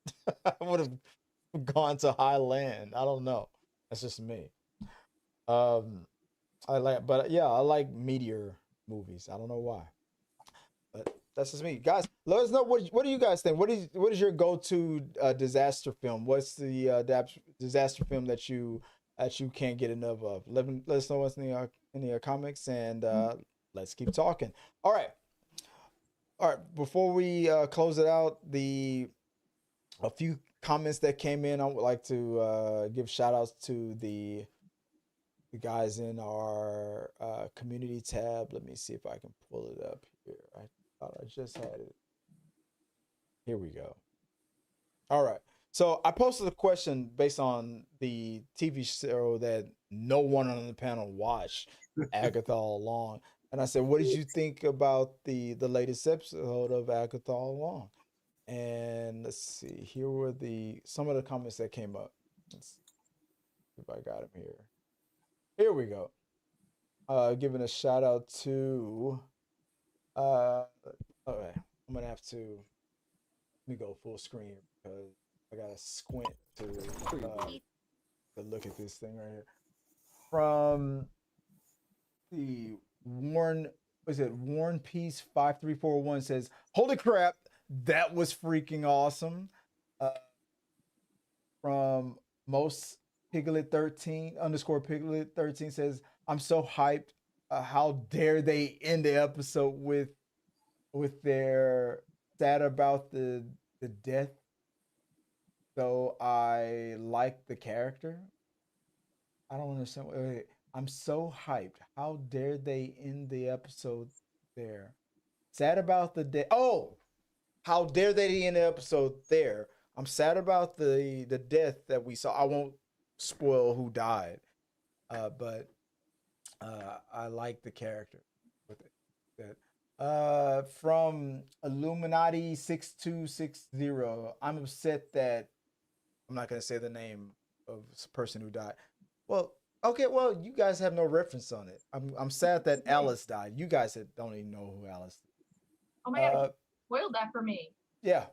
I would have gone to high land. I don't know. That's just me. I like meteor movies. I don't know why, but that's just me. Guys, let us know what do you guys think? What is your go-to disaster film? What's the disaster film that you can't get enough of? Let us know what's in the comments, and let's keep talking. All right. Before we close it out, a few comments that came in, I would like to give shout outs to the guys in our community tab. Let me see if I can pull it up here. I thought I just had it. Here we go. All right. So I posted a question based on the TV show that no one on the panel watched, Agatha All Along. And I said, what did you think about the latest episode of Agatha All Along? And let's see, here were some of the comments that came up. Let's see if I got them here. Here we go. Giving a shout out to okay, I'm gonna have to let me go full screen because I gotta squint to look at this thing right here. From the Warren Peace 5341 says, holy crap, that was freaking awesome. From most Piglet 13 _ Piglet 13 says, I'm so hyped. How dare they end the episode with their sad about the death. So I like the character. I don't understand. Wait, I'm so hyped. How dare they end the episode there? Sad about the death. Oh, how dare they end the episode there? I'm sad about the death that we saw. I won't spoil who died, but I like the character with it. Good. From Illuminati 6260, I'm upset that I'm not gonna say the name of the person who died. Well, okay, well, you guys have no reference on it. I'm sad that Alice died. You guys don't even know who Alice is. Oh my god, spoiled that for me. Yeah.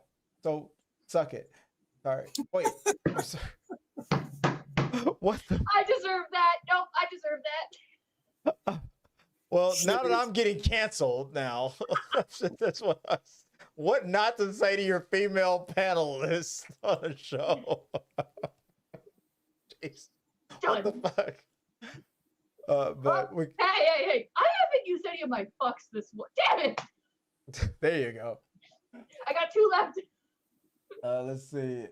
So suck it. Sorry. Wait. I'm sorry. What the? I deserve that. Nope, I deserve that. Well, now that I'm getting canceled now, that's what not to say to your female panelists on a show. Jeez. What the fuck? Hey! I haven't used any of my fucks this one. Damn it! There you go. I got 2 left. Let's see.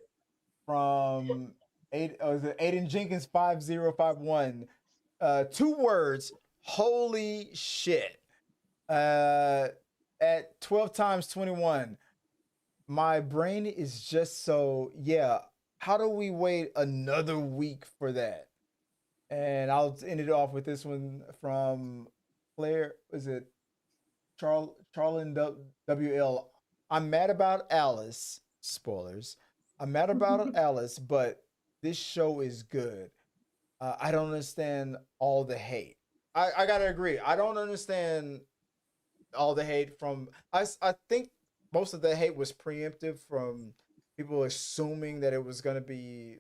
From Aiden Jenkins 5051. 2 words. Holy shit. At 12 times 21. My brain is just so, yeah. How do we wait another week for that? And I'll end it off with this one from Claire. Is it Charlin WL? I'm mad about Alice. Spoilers. I'm mad about Alice, but this show is good. I don't understand all the hate. I gotta agree. I don't understand all the hate from. I think most of the hate was preemptive from people assuming that it was gonna be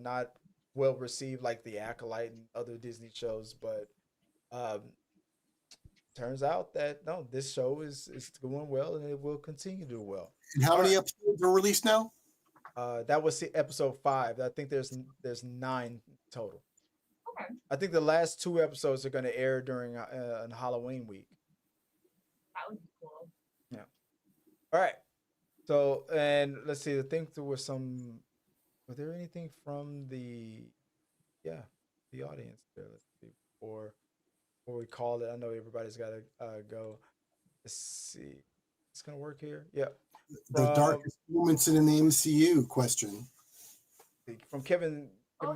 not well received like The Acolyte and other Disney shows, but um, turns out that no, this show is doing well and it will continue to do well. And how many episodes are released now? That was episode 5. I think there's 9 total. Okay. I think the last 2 episodes are going to air during Halloween week. That would be cool. Yeah. All right. So, and let's see. I think there was some. Was there anything from the audience there? Let's see. Before we call it, I know everybody's got to go. Let's see. It's gonna work here. Yeah. The darkest moments in the MCU question. From Kevin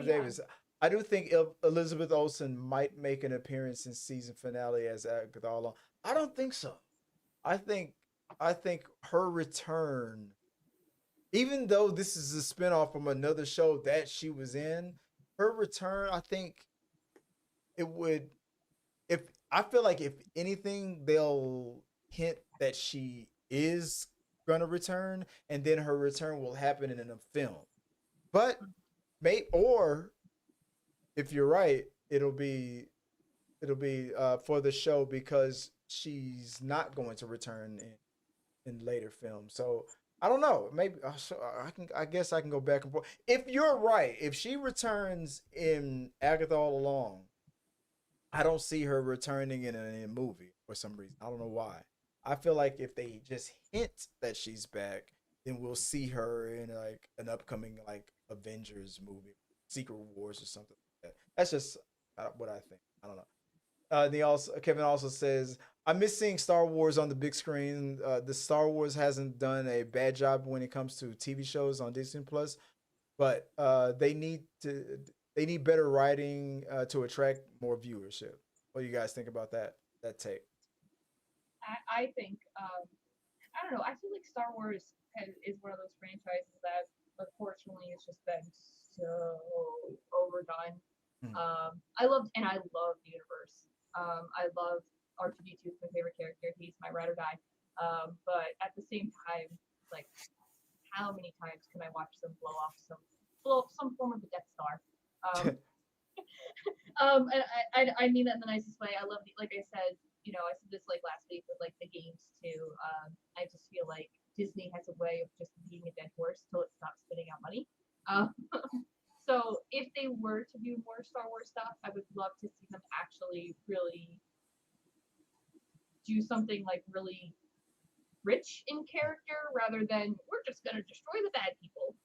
Davis. I do think Elizabeth Olsen might make an appearance in season finale as Agatha. I don't think so. I think her return, even though this is a spinoff from another show that she was in, her return, I think it would. I feel like if anything, they'll hint that she is gonna return, and then her return will happen in a film. But or if you're right, it'll be for the show because she's not going to return in later films. So I don't know. Maybe I guess I can go back and forth. If you're right, if she returns in Agatha All Along, I don't see her returning in a movie for some reason. I don't know why. I feel like if they just hint that she's back, then we'll see her in like an upcoming like Avengers movie, Secret Wars or something like that. That's just what I think. I don't know. Kevin also says, I miss seeing Star Wars on the big screen. The Star Wars hasn't done a bad job when it comes to TV shows on Disney Plus, but they need better writing to attract more viewership. What do you guys think about that take? I think I don't know. I feel like Star Wars is one of those franchises that unfortunately has just been so overdone. I love the universe. I love R2D2 is my favorite character. He's my ride or die. But at the same time, like, how many times can I watch them blow off some form of the Death Star? And I mean that in the nicest way. I love like I said, I said this like last week with like the games too. I just feel like Disney has a way of just beating a dead horse till it stops spitting out money. So if they were to do more Star Wars stuff, I would love to see them actually really do something like really rich in character rather than we're just gonna destroy the bad people,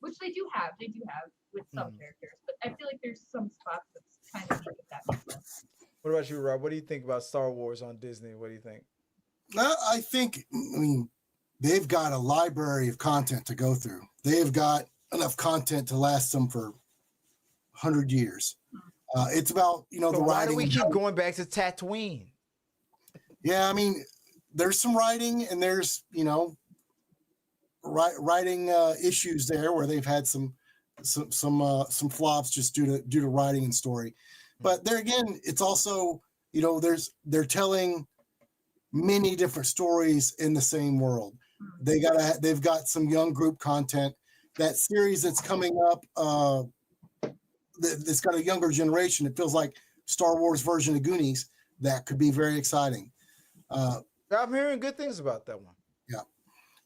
which they do have with some characters, but I feel like there's some spots that's kind of neat, if that makes sense. What about you, Rob? What do you think about Star Wars on Disney? What do you think? I mean, they've got a library of content to go through. They've got enough content to last them for 100 years. It's about, So the why writing. do we keep going back to Tatooine? Yeah, I mean, there's some writing and there's, writing issues there where they've had some flops just due to writing and story. But there again, it's also, they're telling many different stories in the same world. They've got some young group content. That series that's coming up, that's got a younger generation. It feels like Star Wars version of Goonies. That could be very exciting. I'm hearing good things about that one. Yeah,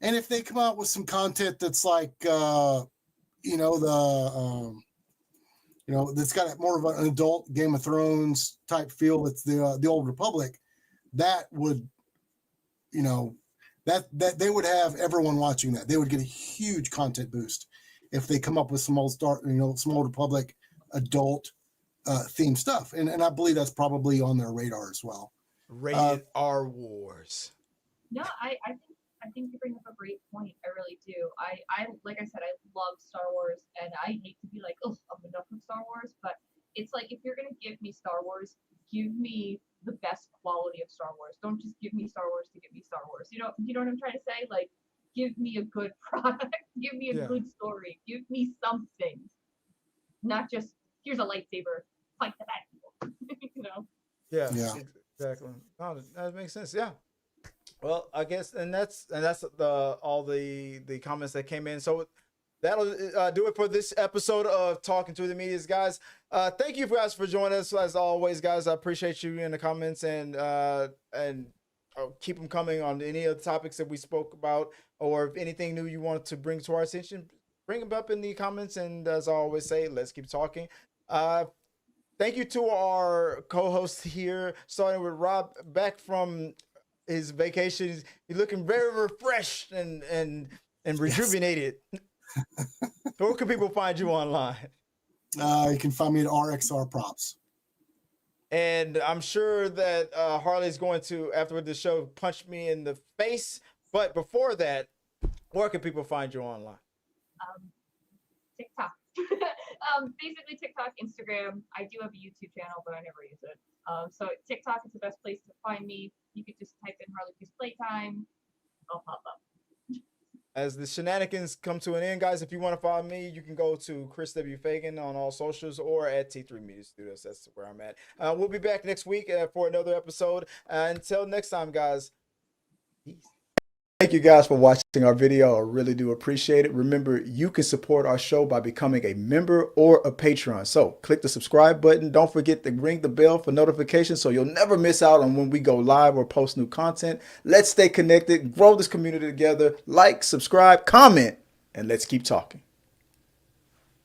and if they come out with some content that's like, that's got more of an adult Game of Thrones type feel. It's the Old Republic. That would, that they would have everyone watching that. They would get a huge content boost if they come up with some Old Republic adult theme stuff. And I believe that's probably on their radar as well. Rated R Wars. No, I think you bring up a great point. I really do. I like I said, I love Star Wars, and I hate to be like, oh, I'm enough with Star Wars, but it's like, if you're gonna give me Star Wars, give me the best quality of Star Wars. Don't just give me Star Wars to give me Star Wars. You know what I'm trying to say? Like, give me a good product, give me a good story, give me something. Not just, here's a lightsaber, fight the bad people. Yeah. Exactly. No, that makes sense. Yeah. Well, I guess, and that's all the comments that came in. So that'll do it for this episode of Talking to the Medias, guys. Thank you guys for joining us as always, guys. I appreciate you in the comments, and keep them coming on any of the topics that we spoke about, or if anything new you want to bring to our attention, bring them up in the comments. And as I always say, let's keep talking. Thank you to our co-host here, starting with Rob, back from his vacation. He's looking very refreshed and rejuvenated. Where can people find you online? You can find me at RXR Props. And I'm sure that Harley's going to, after the show, punch me in the face. But before that, where can people find you online? TikTok. Basically TikTok, Instagram. I do have a YouTube channel, but I never use it. So TikTok is the best place to find me. You could just type in Harley Q's Playtime. I'll pop up. As the shenanigans come to an end, guys, if you want to follow me, you can go to Chris W. Fagan on all socials, or at T3 Media Studios. That's where I'm at. We'll be back next week for another episode. Until next time, guys. Peace. Thank you guys for watching our video. I really do appreciate it. Remember, you can support our show by becoming a member or a patron. So click the subscribe button. Don't forget to ring the bell for notifications so you'll never miss out on when we go live or post new content. Let's stay connected, grow this community together. Like, subscribe, comment, and let's keep talking.